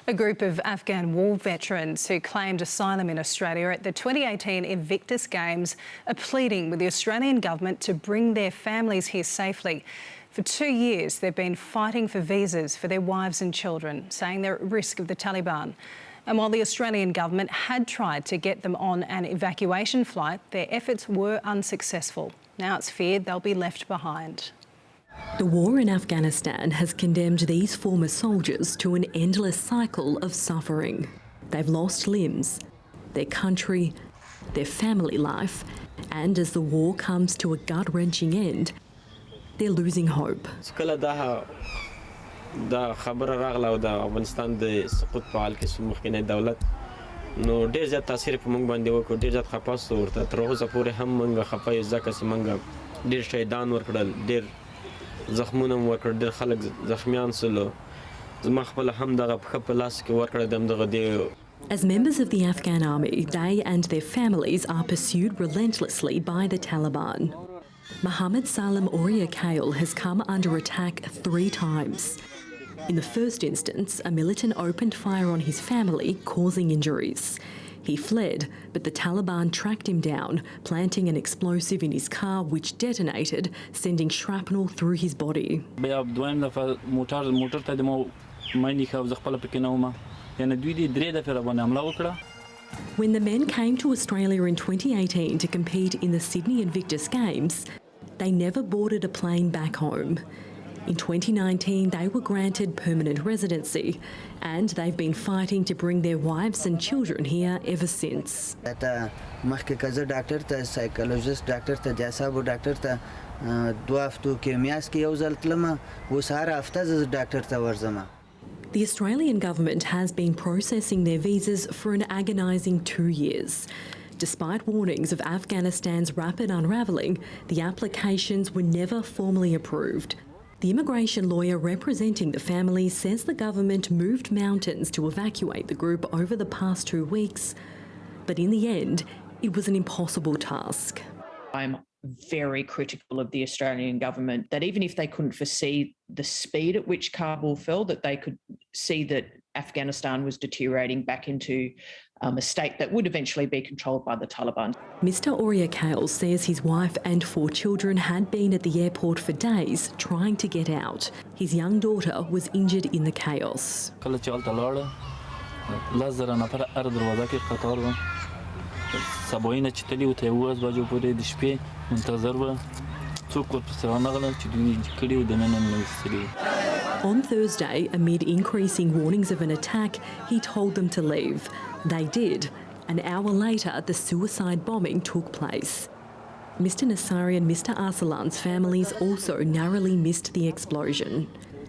A group of Afghan war veterans who claimed asylum in Australia at the 2018 Invictus Games are pleading with the Australian government to bring their families here safely. For 2 years, they've been fighting for visas for their wives and children, saying they're at risk of the Taliban. And while the Australian government had tried to get them on an evacuation flight, their efforts were unsuccessful. Now it's feared they'll be left behind. The war in Afghanistan has condemned these former soldiers to an endless cycle of suffering. They've lost limbs, their country, their family life, and as the war comes to a gut-wrenching end, they're losing hope. دا خبره راغله او د افغانستان د سقوط په حال کې مخکینی دولت نو ډېر زیات تاثیر په موږ باندې وکړ ډېر زیات خفه سو ورته تر اوسه پورې هم موږ خفه یو ځکه چې موږ ډېر شهیدان ورکړل ډېر زخمونه مو ورکړل ډېر خلک زخمیان سول زما خپله هم دغه پښه په لاس کې ورکړه د همدغه دې. As members of the Afghan army, they and their families are pursued relentlessly by the Taliban. Mohammed Salim Oria Kale has come under attack 3 times. In the first instance, a militant opened fire on his family, causing injuries. He fled, but the Taliban tracked him down, planting an explosive in his car which detonated, sending shrapnel through his body. When the men came to Australia in 2018 to compete in the Sydney Invictus Games, they never boarded a plane back home. In 2019, they were granted permanent residency, and they've been fighting to bring their wives and children here ever since. Doctor, psychologist, doctor, doctor, 2 هفتو کې میاس کې یو ځل تلم اوس هر هفته زه ډاکټر ته ورځم. The Australian government has been processing their visas for an agonising 2 years. Despite warnings of Afghanistan's rapid unravelling, the applications were never formally approved. The immigration lawyer representing the family says the government moved mountains to evacuate the group over the past 2 weeks, but in the end, it was an impossible task. I'm very critical of the Australian government that even if they couldn't foresee the speed at which Kabul fell, that they could see that Afghanistan was deteriorating back into a state that would eventually be controlled by the Taliban. Mr. Oria Kale says his wife and 4 children had been at the airport for days trying to get out. His young daughter was injured in the chaos. On Thursday, amid increasing warnings of an attack, he told them to leave. They did. An hour later, the suicide bombing took place. Mr. Nassari and Mr. Arsalan's families also narrowly missed the explosion.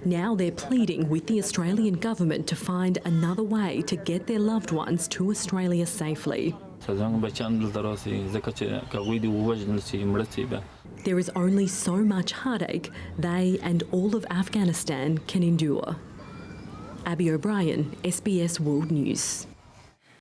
Now they're pleading with the Australian government to find another way to get their loved ones to Australia safely. There is only so much heartache they and all of Afghanistan can endure. Abby O'Brien, SBS World News.